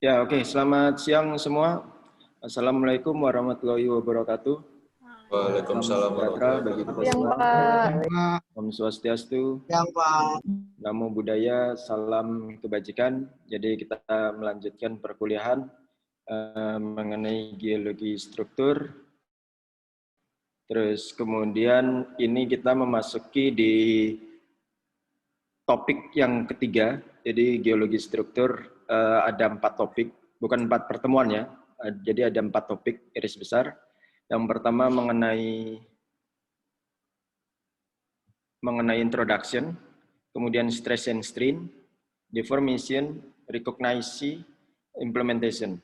Ya, oke. Selamat siang semua. Assalamualaikum warahmatullahi wabarakatuh. Waalaikumsalam Sejahtera bagi kita Yang semua. Pak. Om Swastiastu. Yang Pak. Namo Buddhaya, salam kebajikan. Jadi kita melanjutkan perkuliahan mengenai geologi struktur. Terus kemudian ini kita memasuki di topik yang ketiga. Jadi geologi struktur ada 4 topik, bukan 4 pertemuan ya. Jadi ada 4 topik iris besar. Yang pertama mengenai introduction, kemudian stress and strain, deformation, recognition, implementation.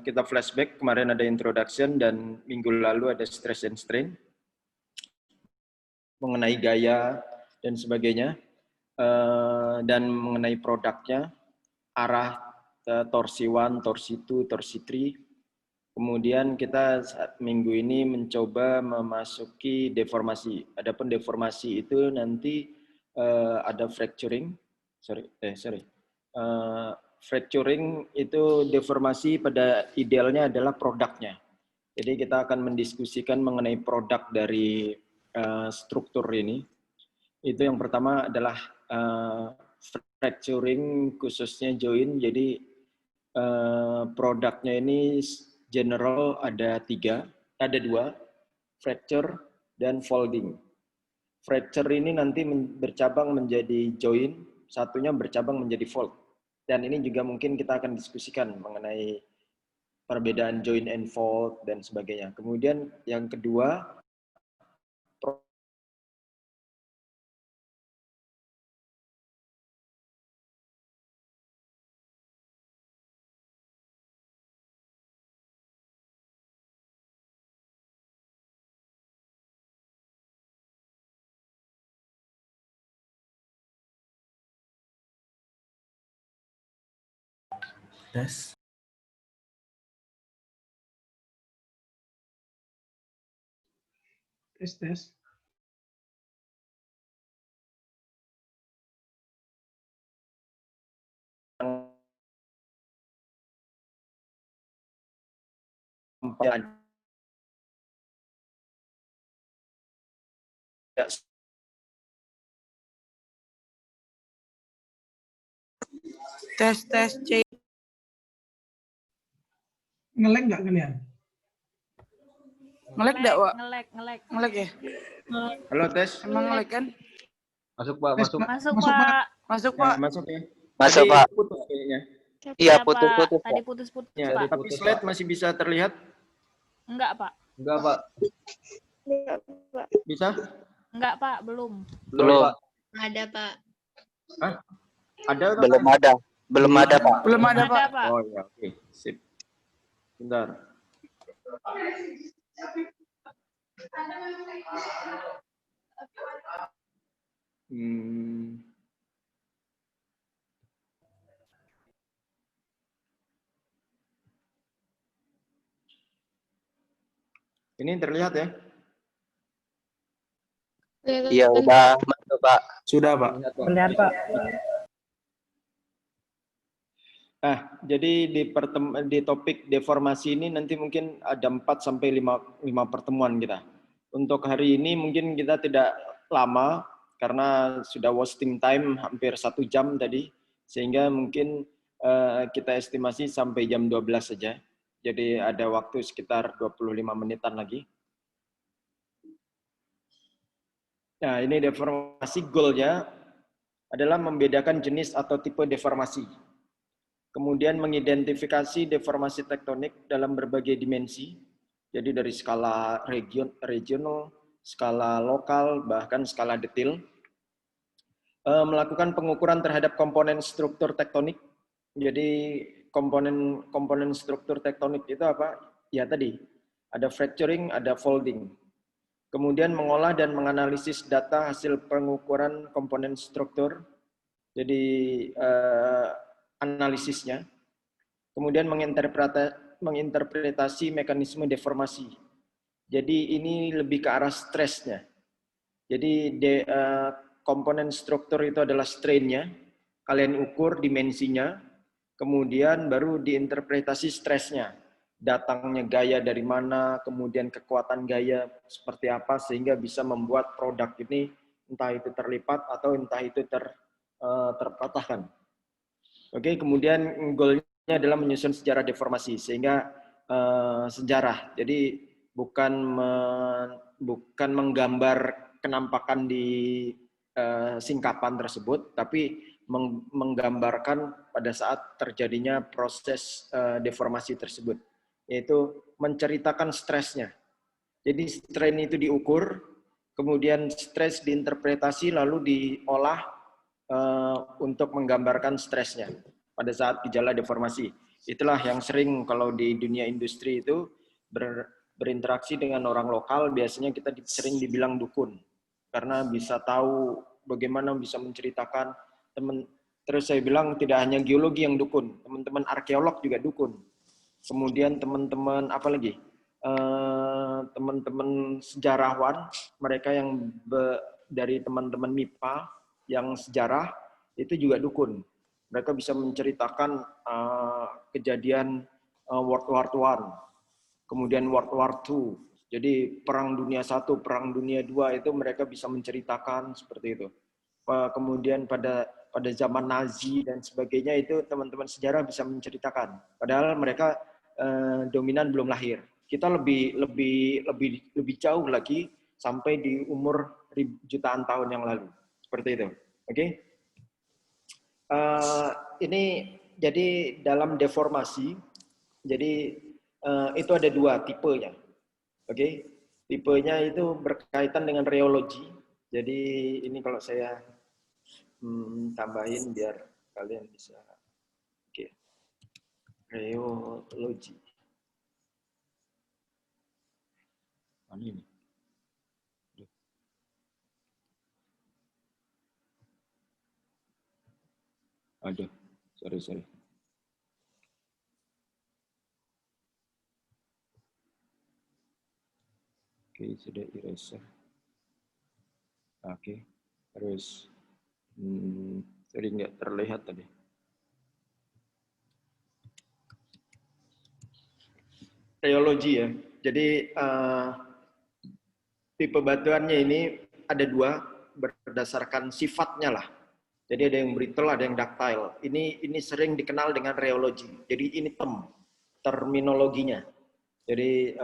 Kita flashback, kemarin ada introduction dan minggu lalu ada stress and strain, mengenai gaya dan sebagainya, dan mengenai produknya, arah torsi 1, torsi 2, torsi 3. Kemudian kita minggu ini mencoba memasuki deformasi. Adapun deformasi itu nanti ada fracturing. Fracturing itu deformasi pada idealnya adalah produknya. Jadi kita akan mendiskusikan mengenai produk dari struktur ini. Itu yang pertama adalah fracturing khususnya join. Jadi produknya ini general ada 2, fracture dan folding. Fracture ini nanti bercabang menjadi join, satunya bercabang menjadi fold. Dan ini juga mungkin kita akan diskusikan mengenai perbedaan join and fold dan sebagainya. Kemudian yang kedua, Tes. Tes. Tes C. Ngelek nggak kalian? Ngelek enggak, Wak? Ngelek ya? halo tes. Emang ngelek kan? Masuk Pak, Tes, masuk. Masuk, Masuk, Pak. Pak. Masuk, Ya, Pak. masuk ya. Masuk, Tadi Pak. putus kayaknya. Iya, Pak. putus-putus, Tadi Pak. putus-putus, Ya, Pak. tapi slide masih bisa terlihat? Enggak, Pak. Enggak, Pak. Bisa? Enggak, Pak. Belum. Belum. Pak. Ada, Pak. Hah? Ada? Belum ada. Belum ada, Pak. Belum ada, Pak. Pak. Oh ya, oke. Sip. Bentar. Ini terlihat ya? Iya, udah masuk, Pak. Sudah, Pak. Terlihat, Pak. Jadi di topik deformasi ini nanti mungkin ada 4 sampai 5 pertemuan kita. Untuk hari ini mungkin kita tidak lama karena sudah wasting time hampir 1 jam tadi, sehingga mungkin kita estimasi sampai jam 12 saja. Jadi ada waktu sekitar 25 menitan lagi. Nah, ini deformasi goalnya adalah membedakan jenis atau tipe deformasi. Kemudian mengidentifikasi deformasi tektonik dalam berbagai dimensi, jadi dari skala regional, skala lokal, bahkan skala detail. Melakukan pengukuran terhadap komponen struktur tektonik. Jadi komponen struktur tektonik itu apa? Ya tadi, ada fracturing, ada folding. Kemudian mengolah dan menganalisis data hasil pengukuran komponen struktur. Jadi analisisnya, kemudian menginterpretasi mekanisme deformasi. Jadi ini lebih ke arah stresnya. Jadi komponen struktur itu adalah strain-nya, kalian ukur dimensinya, kemudian baru diinterpretasi stresnya. Datangnya gaya dari mana, kemudian kekuatan gaya seperti apa, sehingga bisa membuat produk ini entah itu terlipat atau entah itu terpatahkan. Oke, kemudian goalnya adalah menyusun sejarah deformasi, sehingga sejarah. Jadi bukan menggambar kenampakan di singkapan tersebut, tapi menggambarkan pada saat terjadinya proses deformasi tersebut, yaitu menceritakan stresnya. Jadi strain itu diukur, kemudian stres diinterpretasi lalu diolah untuk menggambarkan stresnya pada saat gejala deformasi. Itulah yang sering kalau di dunia industri itu berinteraksi dengan orang lokal, biasanya kita sering dibilang dukun. Karena bisa tahu bagaimana bisa menceritakan terus saya bilang tidak hanya geologi yang dukun, teman-teman arkeolog juga dukun. Kemudian teman-teman apa lagi? Teman-teman sejarawan, mereka yang dari teman-teman MIPA yang sejarah itu juga dukun. Mereka bisa menceritakan kejadian World War I, kemudian World War II. Jadi Perang Dunia I, Perang Dunia II itu mereka bisa menceritakan seperti itu. Kemudian pada zaman Nazi dan sebagainya itu teman-teman sejarah bisa menceritakan. Padahal mereka dominan belum lahir. Kita lebih jauh lagi sampai di umur jutaan tahun yang lalu. Seperti itu. Oke? Ini jadi dalam deformasi, jadi itu ada dua tipenya. Oke? Tipenya itu berkaitan dengan reologi. Jadi ini kalau saya tambahin biar kalian bisa. Oke. Reologi. Mana ini? Aduh, sorry. Oke, sudah eraser. Oke, terus sorry nggak terlihat tadi. Reologi ya. Jadi tipe batuannya ini ada dua berdasarkan sifatnya lah. Jadi ada yang brittle, ada yang ductile. Ini sering dikenal dengan reologi. Jadi ini terminologinya. Jadi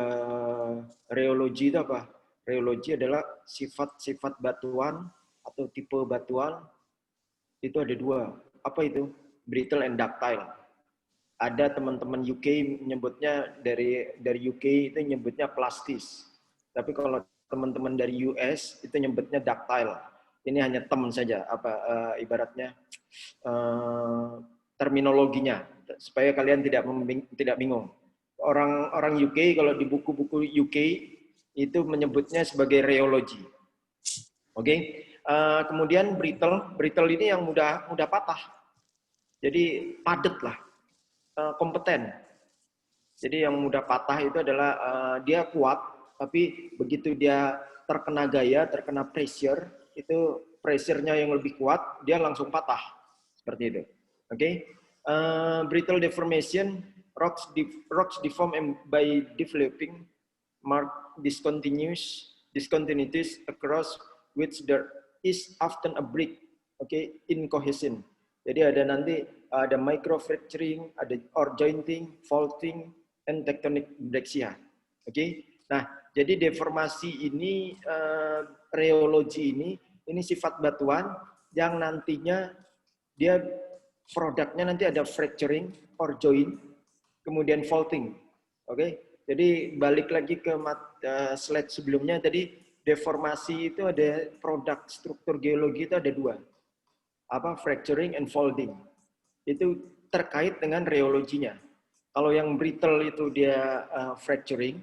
reologi itu apa? Reologi adalah sifat-sifat batuan atau tipe batuan itu ada dua. Apa itu? Brittle and ductile. Ada teman-teman UK menyebutnya dari UK itu nyebutnya plastis. Tapi kalau teman-teman dari US itu nyebutnya ductile. Ini hanya term saja, ibaratnya terminologinya supaya kalian tidak bingung. Orang UK kalau di buku-buku UK itu menyebutnya sebagai reologi. Oke. Kemudian brittle ini yang mudah patah. Jadi padat lah, kompeten. Jadi yang mudah patah itu adalah dia kuat, tapi begitu dia terkena gaya, terkena pressure, itu pressure-nya yang lebih kuat, dia langsung patah. Seperti itu. Oke. Brittle deformation, rocks deform by developing marked discontinuities across which there is often a break, okay, in cohesion. Jadi ada microfracturing, ada or jointing, faulting, and tectonic brexia. Oke. Nah, jadi deformasi ini, reologi ini sifat batuan yang nantinya dia produknya nanti ada fracturing or joint, kemudian faulting. Oke. Jadi balik lagi ke slide sebelumnya tadi, deformasi itu ada produk struktur geologi itu ada dua. Fracturing and folding. Itu terkait dengan reologinya. Kalau yang brittle itu dia fracturing,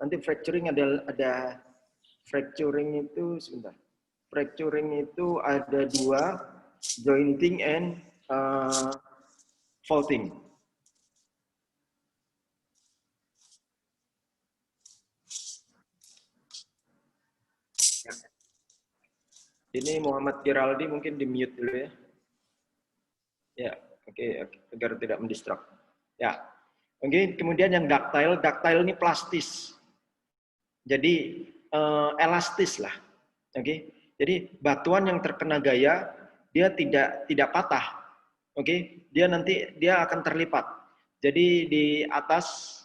nanti fracturing ada fracturing itu sebentar. Fracturing itu ada dua, jointing and faulting. Ini Muhammad Giraldi mungkin di mute dulu ya. Ya, Oke, agar tidak mendistruk. Ya. Oke, kemudian yang ductile, ductile ini plastis. Jadi elastis lah. Oke. Jadi batuan yang terkena gaya dia tidak patah. Oke, dia nanti dia akan terlipat. Jadi di atas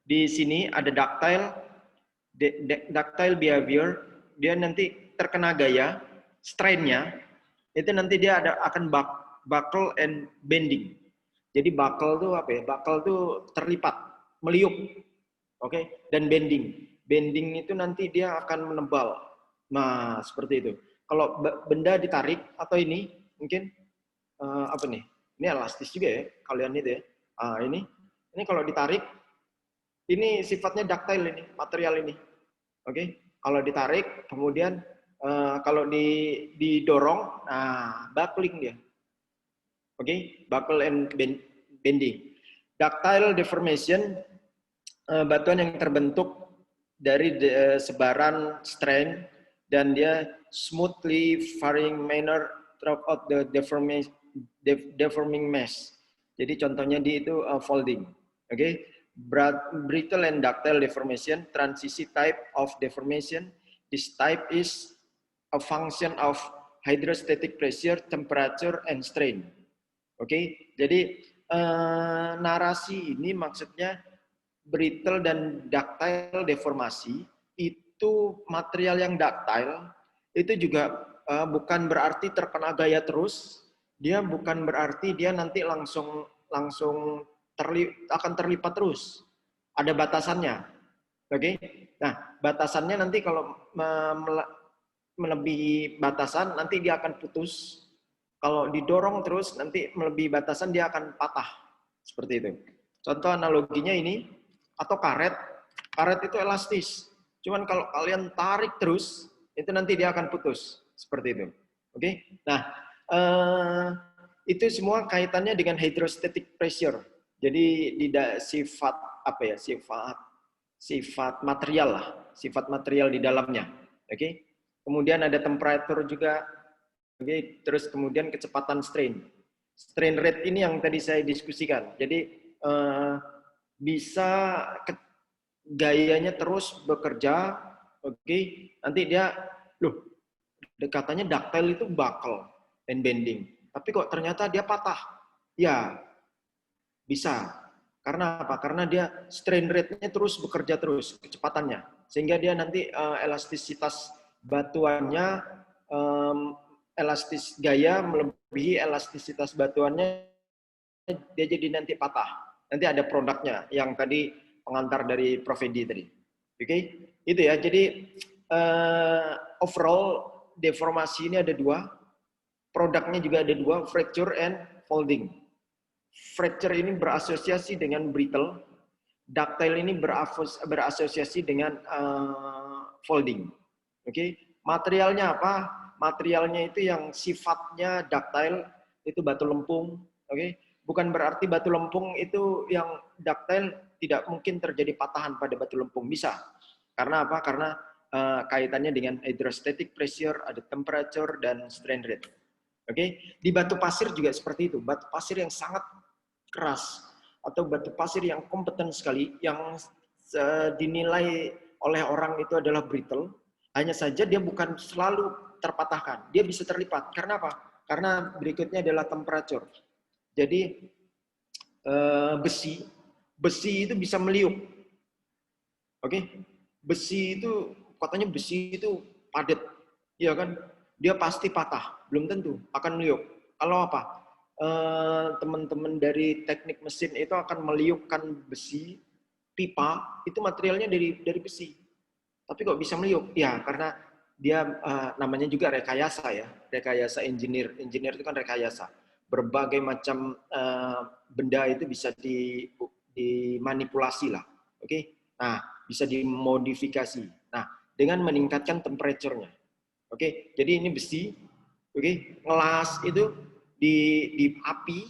di sini ada ductile behavior, dia nanti terkena gaya, strain-nya itu nanti dia akan buckle and bending. Jadi buckle tuh apa ya? Buckle tuh terlipat, meliuk. Oke, dan bending. Bending itu nanti dia akan menebal. Nah, seperti itu. Kalau benda ditarik atau ini mungkin apa nih? Ini elastis juga ya, kalian itu ya. Ini kalau ditarik, ini sifatnya ductile ini, material ini. Oke, kalau ditarik, kemudian kalau didorong, nah buckling dia. Oke, buckle and bending. Ductile deformation, batuan yang terbentuk dari sebaran strain dan dia smoothly varying manner throughout the deforming mesh. Jadi contohnya itu folding. Oke, brittle and ductile deformation, transition type of deformation. This type is a function of hydrostatic pressure, temperature, and strain. Oke, jadi narasi ini maksudnya brittle dan ductile deformasi itu material yang ductile itu juga bukan berarti terkena gaya terus, dia bukan berarti dia nanti langsung akan terlipat terus. Ada batasannya. Oke. Nah, batasannya nanti kalau melebihi batasan nanti dia akan putus. Kalau didorong terus nanti melebihi batasan dia akan patah. Seperti itu. Contoh analoginya ini atau karet. Karet itu elastis. Cuman kalau kalian tarik terus itu nanti dia akan putus. Seperti itu. Oke. Nah, itu semua kaitannya dengan hydrostatic pressure. Jadi tidak sifat apa ya? Sifat material lah, sifat material di dalamnya. Oke. Kemudian ada temperatur juga. Oke, terus kemudian kecepatan strain. Strain rate ini yang tadi saya diskusikan. Jadi bisa gayanya terus bekerja. Oke, nanti dia katanya ductile itu buckle and bending. Tapi kok ternyata dia patah. Ya, bisa. Karena apa? Karena dia strain rate-nya terus bekerja terus, kecepatannya. Sehingga dia nanti elastisitas batuannya, elastis gaya melebihi elastisitas batuannya, dia jadi nanti patah. Nanti ada produknya yang tadi pengantar dari Prof. Edi tadi. Oke? Itu ya. Jadi overall deformasi ini ada dua. Produknya juga ada dua, fracture and folding. Fracture ini berasosiasi dengan brittle, ductile ini berasosiasi dengan folding. Oke, materialnya apa? Materialnya itu yang sifatnya ductile, itu batu lempung. Oke, bukan berarti batu lempung itu yang ductile tidak mungkin terjadi patahan pada batu lempung, bisa. Karena apa? Karena kaitannya dengan hydrostatic pressure, ada temperature dan strain rate. Oke, di batu pasir juga seperti itu. Batu pasir yang sangat keras atau batu pasir yang kompeten sekali, yang dinilai oleh orang itu adalah brittle, hanya saja dia bukan selalu terpatahkan. Dia bisa terlipat. Karena apa? Karena berikutnya adalah temperature. Jadi besi itu bisa meliuk. Oke, besi itu katanya besi itu padat, ya kan? Dia pasti patah, belum tentu akan meliuk. Kalau apa? Teman-teman dari teknik mesin itu akan meliukkan besi, pipa, itu materialnya dari besi. Tapi kok bisa meliuk? Ya, karena dia namanya juga rekayasa ya. Rekayasa engineer. Engineer itu kan rekayasa. Berbagai macam benda itu bisa dimanipulasi lah. Oke? Nah, bisa dimodifikasi. Nah, dengan meningkatkan temperature-nya. Oke, jadi ini besi, oke, ngelas itu di api,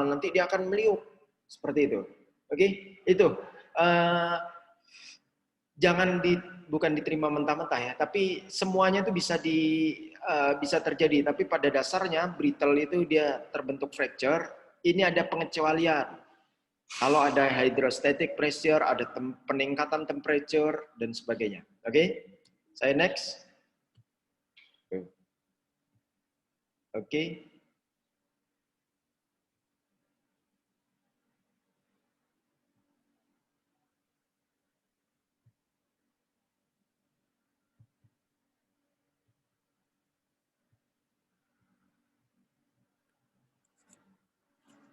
nanti dia akan meliuk seperti itu. Oke, itu jangan bukan diterima mentah-mentah ya, tapi semuanya itu bisa terjadi. Tapi pada dasarnya brittle itu dia terbentuk fracture. Ini ada pengecualian. Kalau ada hydrostatic pressure, ada peningkatan temperature dan sebagainya. Oke, saya next. Oke.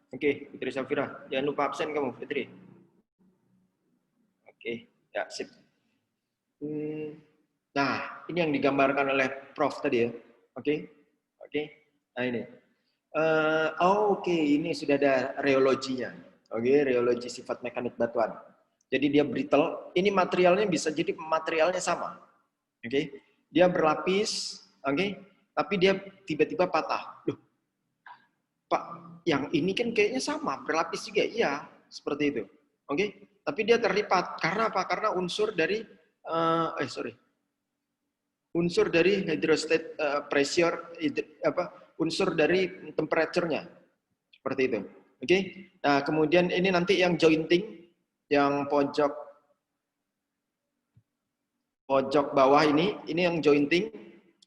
Oke, Fitri Safira. Jangan lupa absen kamu, Fitri. Oke, ya sip. Nah, ini yang digambarkan oleh Prof tadi ya. Oke. Nah ini. Oke, ini sudah ada reologinya. Oke, reologi sifat mekanik batuan. Jadi dia brittle. Ini materialnya bisa jadi materialnya sama. Oke, dia berlapis. Oke, tapi dia tiba-tiba patah. Loh, Pak, yang ini kan kayaknya sama, berlapis juga. Iya, seperti itu. Oke, tapi dia terlipat. Karena apa? Karena unsur dari unsur dari hydrostatic pressure, unsur dari temperature-nya. Seperti itu. Oke. Nah, kemudian ini nanti yang jointing, yang pojok bawah ini yang jointing,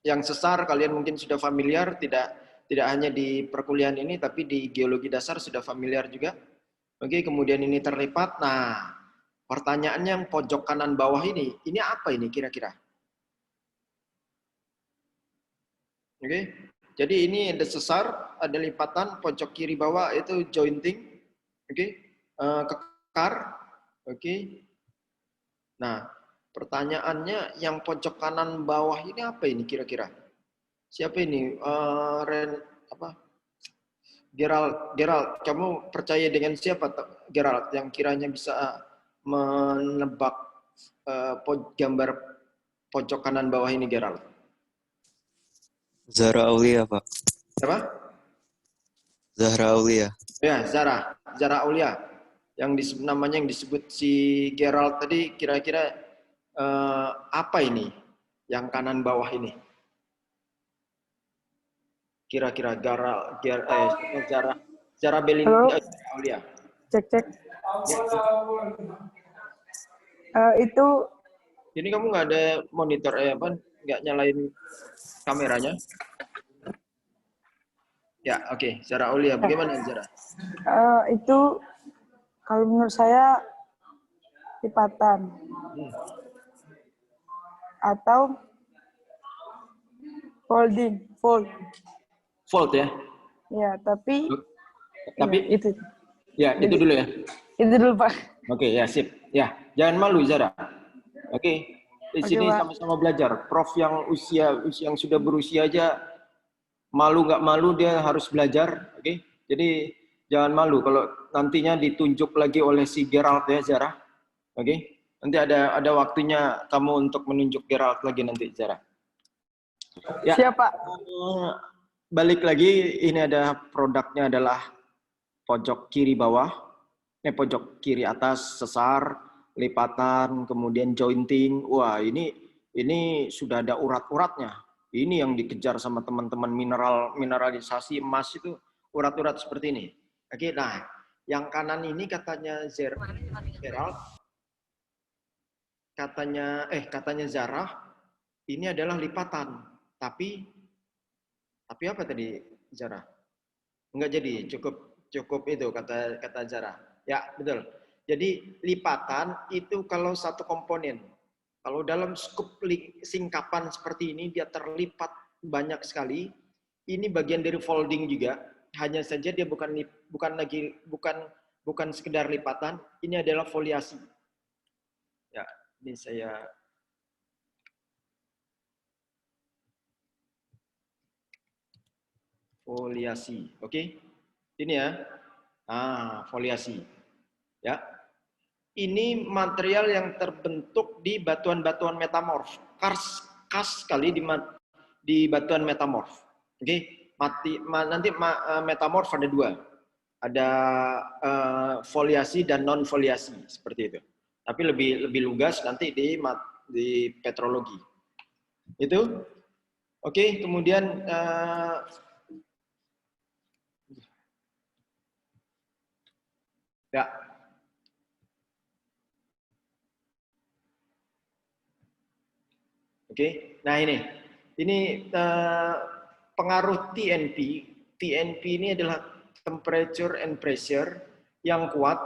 yang sesar kalian mungkin sudah familiar, tidak hanya di perkuliahan ini, tapi di geologi dasar sudah familiar juga. Oke, kemudian ini terlipat. Nah, pertanyaannya yang pojok kanan bawah ini apa ini kira-kira? Oke, jadi ini ada sesar, ada lipatan, pojok kiri bawah itu jointing. Oke, kekar. Oke. Nah, pertanyaannya yang pojok kanan bawah ini apa ini kira-kira? Siapa ini? Gerald, kamu percaya dengan siapa, Gerald, yang kiranya bisa menebak gambar pojok kanan bawah ini, Gerald? Zahra Aulia, Pak. Siapa? Zahra Aulia. Ya, Zahra Aulia. Namanya yang disebut si Gerald tadi, kira-kira apa ini? Yang kanan bawah ini? Kira-kira Zahra Belinda Aulia. Cek. Itu. Ini kamu nggak ada monitor nggak nyalain kameranya? Ya, oke. Zahra Aulia, bagaimana Zahra? Itu kalau menurut saya lipatan. Atau fold ya? Ya, tapi itu. Ya, itu dulu ya. Itu dulu, Pak. Oke, ya sip. Ya, jangan malu Zahra. Oke. Di sini sama-sama belajar. Prof yang yang sudah berusia aja malu nggak malu dia harus belajar. Oke. Jadi jangan malu kalau nantinya ditunjuk lagi oleh si Gerald ya, Zahra. Oke. Nanti ada waktunya kamu untuk menunjuk Gerald lagi nanti, Zahra. Ya. Siapa? Balik lagi, ini ada produknya adalah pojok kiri bawah, pojok kiri atas sesar, lipatan, kemudian jointing. Wah, ini sudah ada urat-uratnya. Ini yang dikejar sama teman-teman mineralisasi emas itu urat-urat seperti ini. Oke, nah, yang kanan ini katanya Gerald, katanya Zahra, ini adalah lipatan. Tapi apa tadi Zahra? Enggak jadi, cukup itu kata Zahra. Ya, betul. Jadi lipatan itu kalau satu komponen. Kalau dalam skup singkapan seperti ini dia terlipat banyak sekali. Ini bagian dari folding juga. Hanya saja dia bukan sekedar lipatan, ini adalah foliasi. Ya, ini saya foliasi. Oke. Ini ya. Foliasi. Ya. Ini material yang terbentuk di batuan-batuan metamorf. Khas sekali di batuan metamorf. Oke. Nanti metamorf ada dua. Ada foliasi dan non foliasi seperti itu. Tapi lebih lugas nanti di petrologi. Itu, oke. Kemudian ya. Oke. Nah ini pengaruh TNP. TNP ini adalah temperature and pressure yang kuat.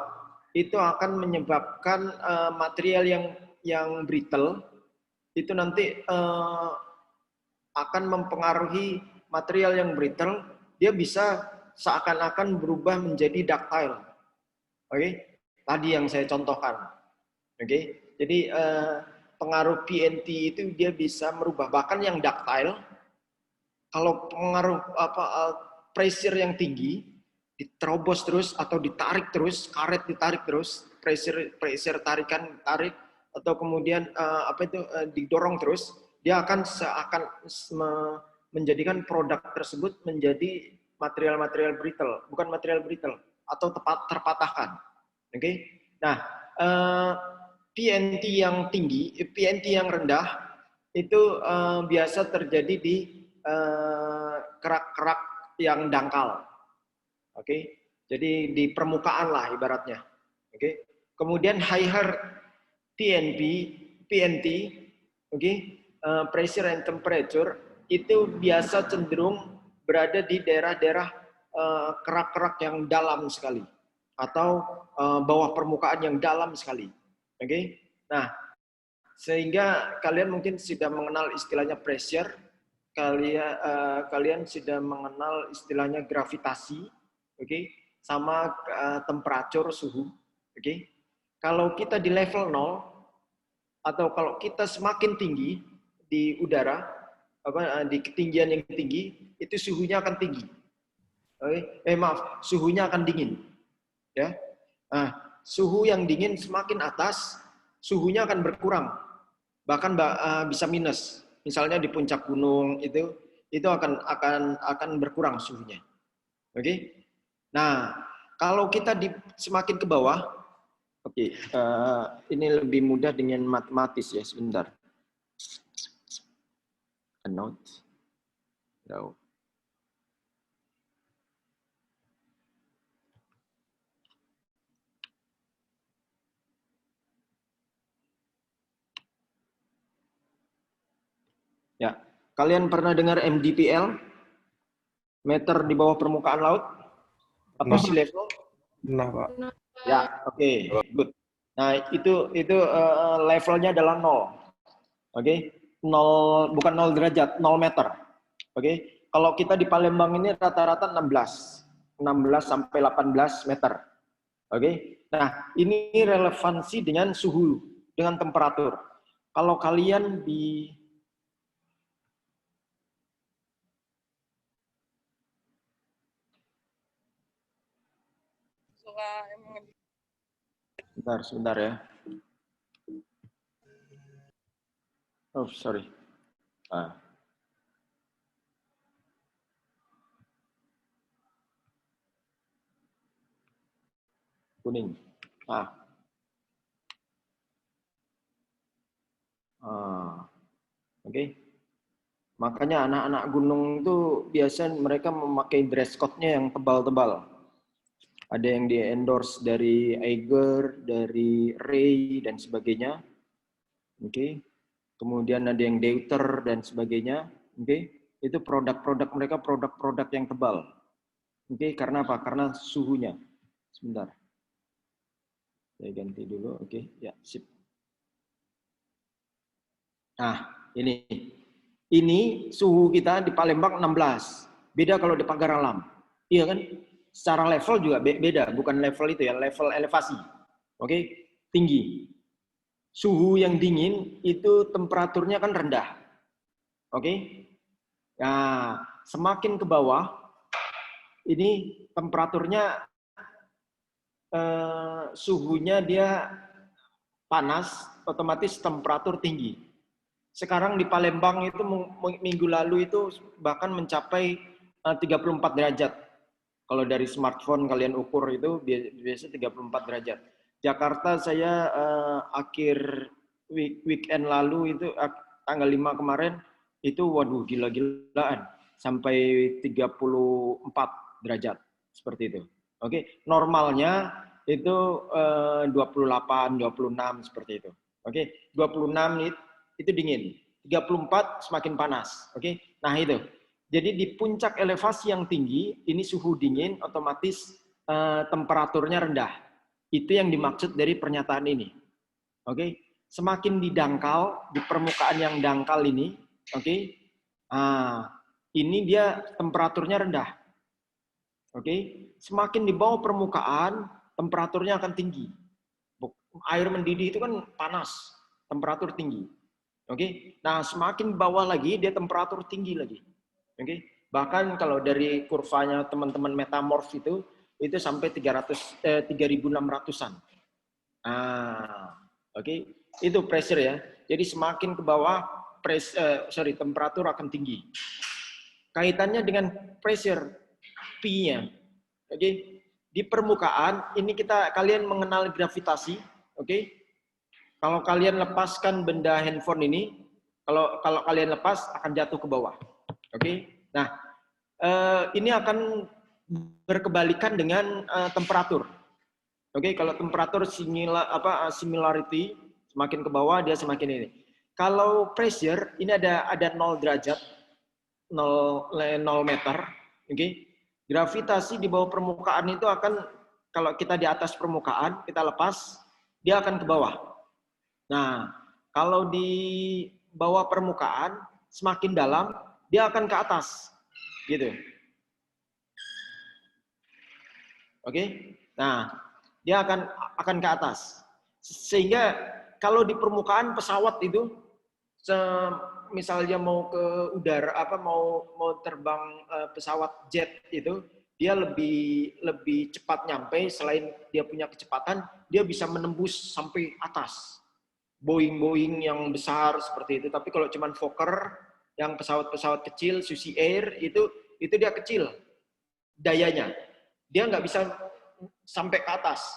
Itu akan menyebabkan material yang brittle itu nanti akan mempengaruhi material yang brittle. Dia bisa seakan-akan berubah menjadi ductile. Oke, tadi yang saya contohkan. Oke, jadi pengaruh PNT itu dia bisa merubah, bahkan yang ductile. Kalau pengaruh pressure yang tinggi, diterobos terus atau ditarik terus, karet ditarik terus, pressure tarik, atau kemudian didorong terus, dia akan menjadikan produk tersebut menjadi material brittle, bukan material brittle atau terpatahkan. Oke. Nah, PNT yang tinggi, PNT yang rendah itu biasa terjadi di kerak-kerak yang dangkal. Oke. Jadi di permukaan lah ibaratnya. Oke. Kemudian higher PNT, oke, pressure and temperature itu biasa cenderung berada di daerah-daerah kerak-kerak yang dalam sekali atau bawah permukaan yang dalam sekali. Oke. Nah, sehingga kalian mungkin sudah mengenal istilahnya pressure, kalian sudah mengenal istilahnya gravitasi, oke, sama temperatur suhu, oke. Kalau kita di level 0 atau kalau kita semakin tinggi di udara, di ketinggian yang tinggi, itu suhunya akan tinggi. Oke. Suhunya akan dingin. Ya. Nah, suhu yang dingin semakin atas, suhunya akan berkurang. Bahkan bisa minus. Misalnya di puncak gunung itu akan berkurang suhunya. Oke. Nah, kalau kita semakin ke bawah, oke, ini lebih mudah dengan matematis ya, sebentar. A note. No. Ya, kalian pernah dengar MDPL? Meter di bawah permukaan laut? Atau sea level? Nah, Pak. Ya, oke, good. Nah, itu levelnya adalah 0. Oke, 0 bukan 0 derajat, 0 meter. Oke. Kalau kita di Palembang ini rata-rata 16 sampai 18 meter. Oke. Nah, ini relevansi dengan suhu, dengan temperatur. Kalau kalian di Sebentar ya. Oh, sorry. Kuning. Oke. Makanya anak-anak gunung itu biasa mereka memakai dress code-nya yang tebal-tebal. Ada yang di-endorse dari Eiger, dari Ray, dan sebagainya. Oke. Kemudian ada yang Deuter, dan sebagainya. Oke. Itu produk-produk mereka, produk-produk yang tebal. Oke. Karena apa? Karena suhunya. Sebentar. Saya ganti dulu. Oke. Ya, sip. Nah, ini suhu kita di Palembang 16. Beda kalau di Pagar Alam. Iya kan? Secara level juga beda, bukan level itu ya, level elevasi. Oke, tinggi. Suhu yang dingin itu temperaturnya kan rendah. Oke. Nah, semakin ke bawah ini temperaturnya suhunya dia panas, otomatis temperatur tinggi. Sekarang di Palembang itu minggu lalu itu bahkan mencapai 34 derajat. Kalau dari smartphone kalian ukur itu biasa 34 derajat. Jakarta saya akhir weekend lalu itu tanggal 5 kemarin itu waduh gila-gilaan sampai 34 derajat seperti itu. Oke, normalnya itu 28, 26 seperti itu. Oke, 26 itu dingin, 34 semakin panas. Oke, nah itu. Jadi di puncak elevasi yang tinggi, ini suhu dingin, otomatis temperaturnya rendah. Itu yang dimaksud dari pernyataan ini. Oke, semakin di dangkal, di permukaan yang dangkal ini, oke, ini dia temperaturnya rendah. Oke, semakin di bawah permukaan, temperaturnya akan tinggi. Air mendidih itu kan panas, temperatur tinggi. Oke, nah semakin bawah lagi, dia temperatur tinggi lagi. Oke, bahkan kalau dari kurvanya teman-teman metamorf itu sampai 3.600-an. Oke, itu pressure ya. Jadi semakin ke bawah temperatur akan tinggi. Kaitannya dengan pressure P-nya. Oke, di permukaan ini kalian mengenal gravitasi. Oke, kalau kalian lepaskan benda handphone ini, kalau kalian lepas akan jatuh ke bawah. Oke, nah ini akan berkebalikan dengan temperatur. Oke, kalau temperatur similarity semakin ke bawah dia semakin ini. Kalau pressure ini ada 0 derajat, 0 meter. Oke, gravitasi di bawah permukaan itu akan, kalau kita di atas permukaan kita lepas dia akan ke bawah. Nah, kalau di bawah permukaan semakin dalam dia akan ke atas, gitu. Oke, nah dia akan ke atas. Sehingga kalau di permukaan pesawat itu, misalnya mau ke udara, mau terbang pesawat jet itu, dia lebih cepat nyampe. Selain dia punya kecepatan, dia bisa menembus sampai atas. Boeing yang besar seperti itu. Tapi kalau cuman Fokker, yang pesawat-pesawat kecil, Susi Air itu dia kecil dayanya. Dia nggak bisa sampai ke atas.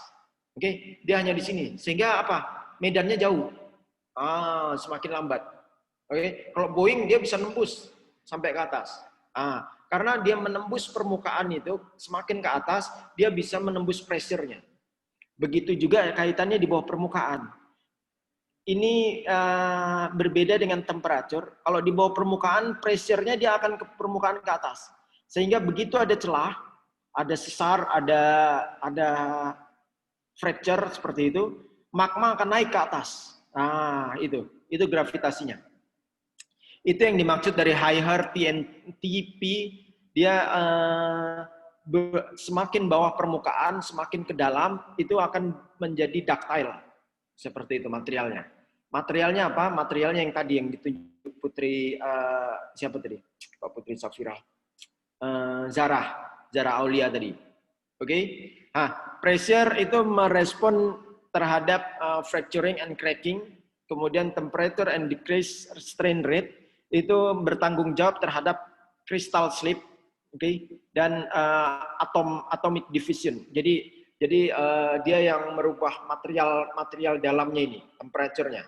Oke, dia hanya di sini. Sehingga apa? Medannya jauh. Semakin lambat. Oke, kalau Boeing dia bisa nembus sampai ke atas. Karena dia menembus permukaan itu, semakin ke atas dia bisa menembus pressure-nya. Begitu juga kaitannya di bawah permukaan. Ini berbeda dengan temperatur. Kalau di bawah permukaan, pressure-nya dia akan ke permukaan ke atas. Sehingga begitu ada celah, ada sesar, ada fracture seperti itu, magma akan naik ke atas. Itu gravitasinya. Itu yang dimaksud dari higher TP, dia semakin bawah permukaan, semakin ke dalam, itu akan menjadi ductile. Seperti itu materialnya. Materialnya apa? Materialnya yang tadi yang ditunjuk Putri, siapa tadi? Pak Putri Safira. Zara Aulia tadi. Oke? Pressure itu merespon terhadap fracturing and cracking, kemudian temperature and decrease strain rate itu bertanggung jawab terhadap crystal slip, dan atomic division. Jadi dia yang merubah material dalamnya ini, temperature-nya.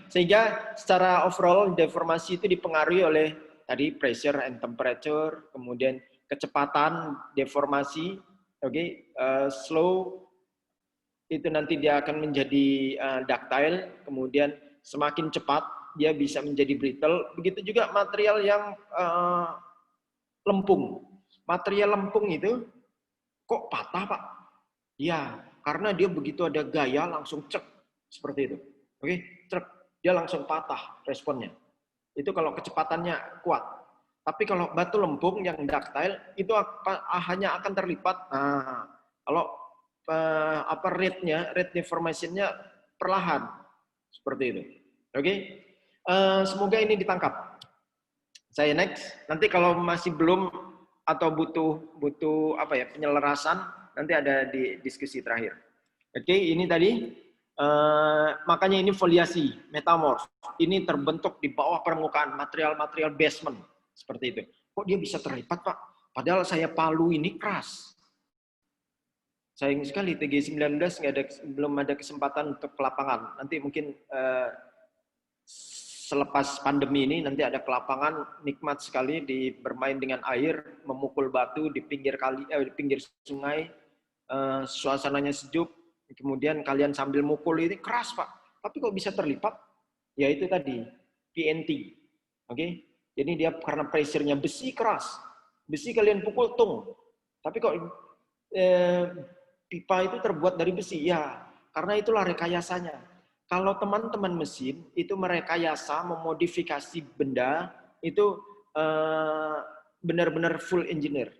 Sehingga secara overall deformasi itu dipengaruhi oleh tadi pressure and temperature, kemudian kecepatan deformasi, slow itu nanti dia akan menjadi ductile, kemudian semakin cepat dia bisa menjadi brittle. Begitu juga material yang lempung. Material lempung itu kok patah, Pak? Ya, karena dia begitu ada gaya langsung cek seperti itu. Cek, dia langsung patah responnya. Itu kalau kecepatannya kuat. Tapi kalau batu lempung yang ductile itu hanya akan terlipat. Kalau rate deformation-nya perlahan seperti itu. Semoga ini ditangkap. Saya next. Nanti kalau masih belum atau butuh penyelarasan, nanti ada di diskusi terakhir. Ini tadi makanya ini foliasi metamorf. Ini terbentuk di bawah permukaan material basement seperti itu. Kok dia bisa terlipat, Pak? Padahal saya palu ini keras. Sayang sekali TG19 belum ada kesempatan untuk ke lapangan. Nanti mungkin selepas pandemi ini nanti ada ke lapangan, nikmat sekali bermain dengan air, memukul batu di pinggir di pinggir sungai, suasananya sejuk, kemudian kalian sambil mukul ini keras Pak. Tapi kok bisa terlipat? Ya itu tadi PNT. Oke. Jadi dia karena pressure-nya besi keras. Besi kalian pukul tung. Tapi kok pipa itu terbuat dari besi? Ya, karena itulah rekayasanya. Kalau teman-teman mesin itu merekayasa, memodifikasi benda, itu benar-benar full engineer.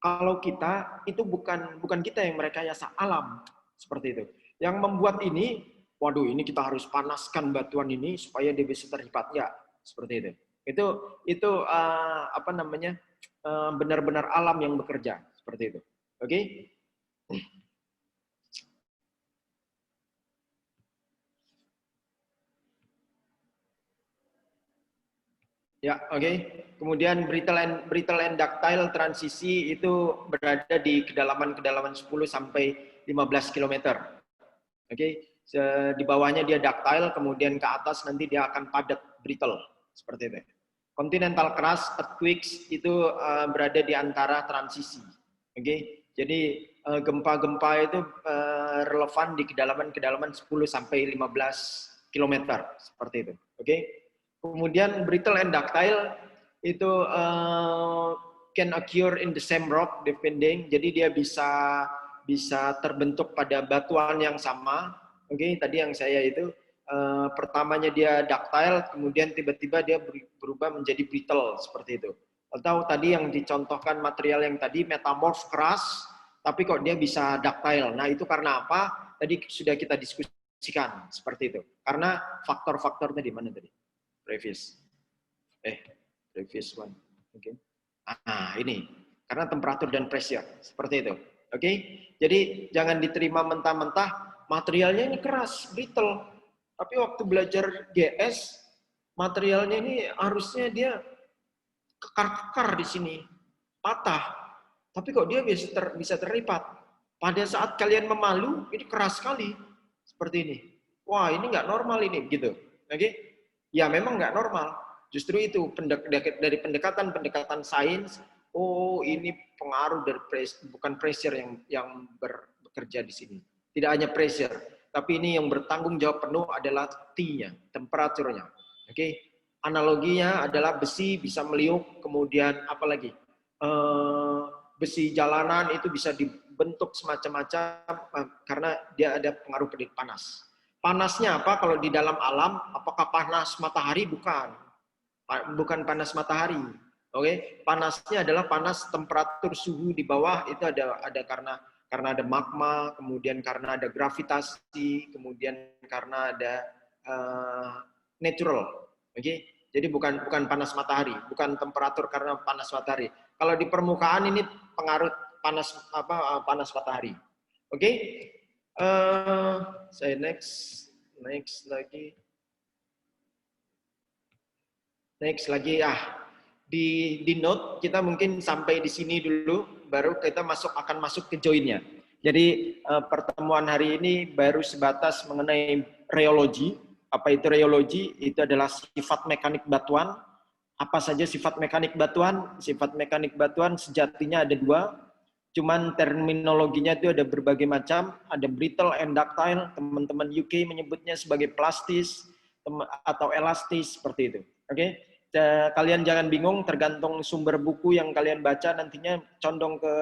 Kalau kita, itu bukan kita yang merekayasa, alam. Seperti itu. Yang membuat ini, waduh ini kita harus panaskan batuan ini supaya dia bisa terlipat. Ya, seperti itu. Itu apa namanya, benar-benar alam yang bekerja. Seperti itu. Oke? Ya, oke. Kemudian brittle and ductile transisi itu berada di kedalaman 10 sampai 15 km. Oke. Di bawahnya dia ductile, kemudian ke atas nanti dia akan padat brittle seperti itu. Continental crust earthquakes itu berada di antara transisi. Oke. Jadi gempa-gempa itu relevan di kedalaman 10 sampai 15 km seperti itu. Oke. Kemudian brittle and ductile itu can occur in the same rock depending. Jadi dia bisa terbentuk pada batuan yang sama. Oke, tadi yang saya itu pertamanya dia ductile, kemudian tiba-tiba dia berubah menjadi brittle seperti itu. Atau tadi yang dicontohkan material yang tadi metamorph keras, tapi kok dia bisa ductile. Nah, itu karena apa? Tadi sudah kita diskusikan seperti itu. Karena faktor-faktornya di mana tadi? Previous one. Oke. Ini karena temperatur dan pressure seperti itu. Oke. Jadi jangan diterima mentah-mentah materialnya ini keras, brittle. Tapi waktu belajar GS materialnya ini harusnya dia kekar-kekar di sini, patah. Tapi kok dia bisa terlipat. Pada saat kalian memalu ini keras sekali seperti ini. Wah, ini nggak normal ini gitu. Oke. Ya memang nggak normal. Justru itu dari pendekatan sains. Oh ini pengaruh dari bukan pressure yang bekerja di sini. Tidak hanya pressure, tapi ini yang bertanggung jawab penuh adalah T-nya, temperaturnya. Oke. Analoginya adalah besi bisa meliuk, kemudian apa lagi? Besi jalanan itu bisa dibentuk semacam-macam karena dia ada pengaruh panas. Panasnya apa kalau di dalam alam? Apakah panas matahari? Bukan panas matahari. Oke, panasnya adalah panas temperatur suhu di bawah itu ada karena ada magma, kemudian karena ada gravitasi, kemudian karena ada natural. Oke, jadi bukan panas matahari, bukan temperatur karena panas matahari. Kalau di permukaan ini pengaruh panas matahari. Oke. Saya next lagi. Di note kita mungkin sampai di sini dulu, baru kita akan masuk ke joinnya. Jadi pertemuan hari ini baru sebatas mengenai rheology. Apa itu rheology? Itu adalah sifat mekanik batuan. Apa saja sifat mekanik batuan? Sifat mekanik batuan sejatinya ada dua. Cuman terminologinya itu ada berbagai macam, ada brittle and ductile, teman-teman UK menyebutnya sebagai plastis atau elastis seperti itu. Oke, kalian jangan bingung, tergantung sumber buku yang kalian baca nantinya condong ke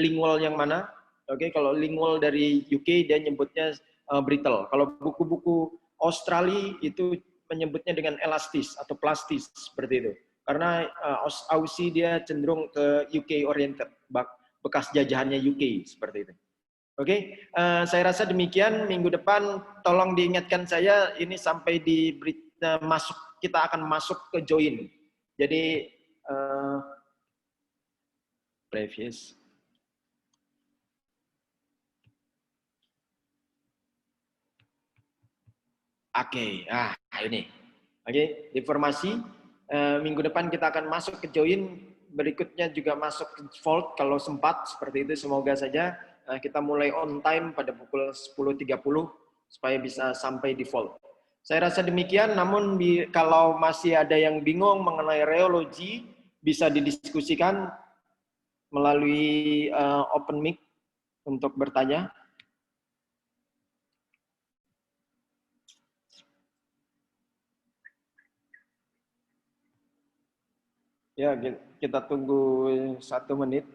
lingual yang mana. Oke, kalau lingual dari UK dia nyebutnya brittle. Kalau buku-buku Australia itu menyebutnya dengan elastis atau plastis seperti itu. Karena Aussie dia cenderung ke UK oriented, bekas jajahannya UK seperti itu. Oke, saya rasa demikian. Minggu depan tolong diingatkan saya ini sampai kita akan masuk ke join. Jadi previous. Oke, ini. Oke, informasi. Minggu depan kita akan masuk ke join berikutnya juga masuk ke Volt kalau sempat seperti itu. Semoga saja kita mulai on time pada pukul 10.30 supaya bisa sampai di Volt. Saya rasa demikian, namun kalau masih ada yang bingung mengenai reologi, bisa didiskusikan melalui open mic untuk bertanya. Ya, kita tunggu 1 menit.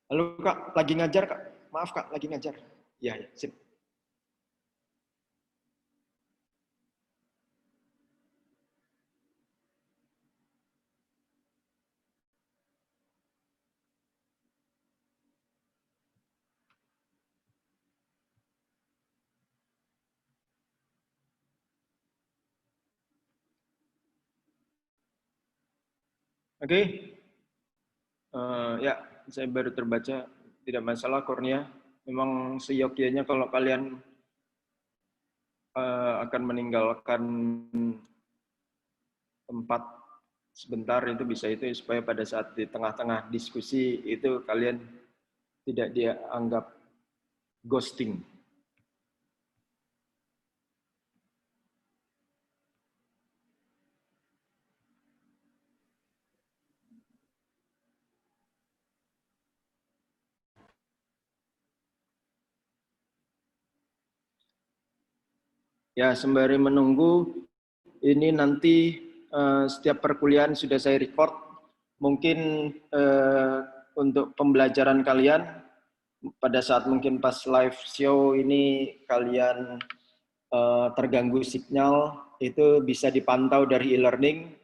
Halo Kak, lagi ngajar Kak? Maaf Kak, lagi ngajar. Ya, ya, sip. Oke. Ya, saya baru terbaca. Tidak masalah Kurnia. Memang seyogyanya kalau kalian akan meninggalkan tempat sebentar itu bisa itu supaya pada saat di tengah-tengah diskusi itu kalian tidak dianggap ghosting. Ya, sembari menunggu, ini nanti setiap perkuliahan sudah saya record. Mungkin untuk pembelajaran kalian, pada saat mungkin pas live show ini kalian terganggu sinyal, itu bisa dipantau dari e-learning.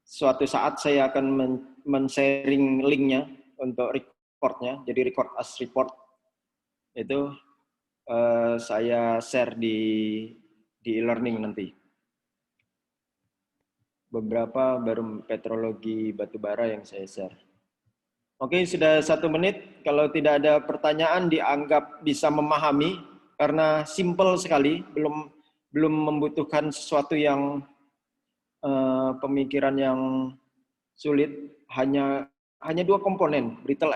Suatu saat saya akan men-sharing linknya untuk recordnya, jadi record as report. Itu saya share di e-learning nanti. Beberapa baru petrologi batubara yang saya share. Oke, sudah 1 menit. Kalau tidak ada pertanyaan dianggap bisa memahami karena simple sekali, belum membutuhkan sesuatu yang pemikiran yang sulit. Hanya 2 komponen, brittle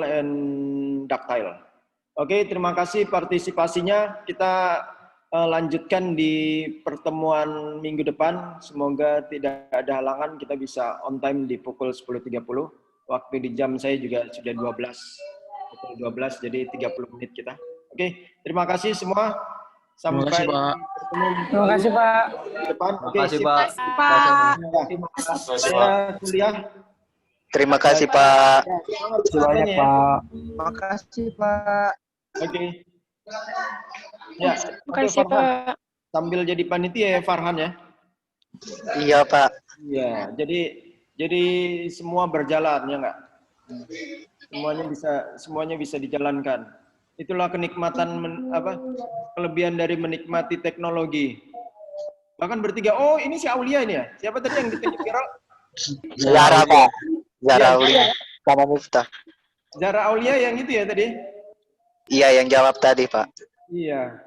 and ductile. Oke, terima kasih partisipasinya. Kita lanjutkan di pertemuan minggu depan. Semoga tidak ada halangan, kita bisa on time di pukul 10.30. Waktu di jam saya juga sudah 12. Pukul 12, jadi 30 menit kita. Oke, terima kasih semua. Sampai bertemu. Terima kasih Pak. Minggu depan. Terima kasih Pak. Terima kasih Saya kuliah. Terima kasih Pak. Terima kasih banyak Pak. Makasih Pak. Oke. Ya, Terima kasih Pak. sambil jadi panitia ya Farhan ya. Iya Pak. Iya, jadi semua berjalan ya enggak? Semuanya bisa dijalankan. Itulah kenikmatan kelebihan dari menikmati teknologi. Bahkan bertiga, oh ini si Aulia ini ya. Siapa tadi yang ditunjuk viral? Zara Pak. Zara Aulia sama Miftah. Zara Aulia yang itu ya tadi? Iya yang jawab tadi Pak. Iya.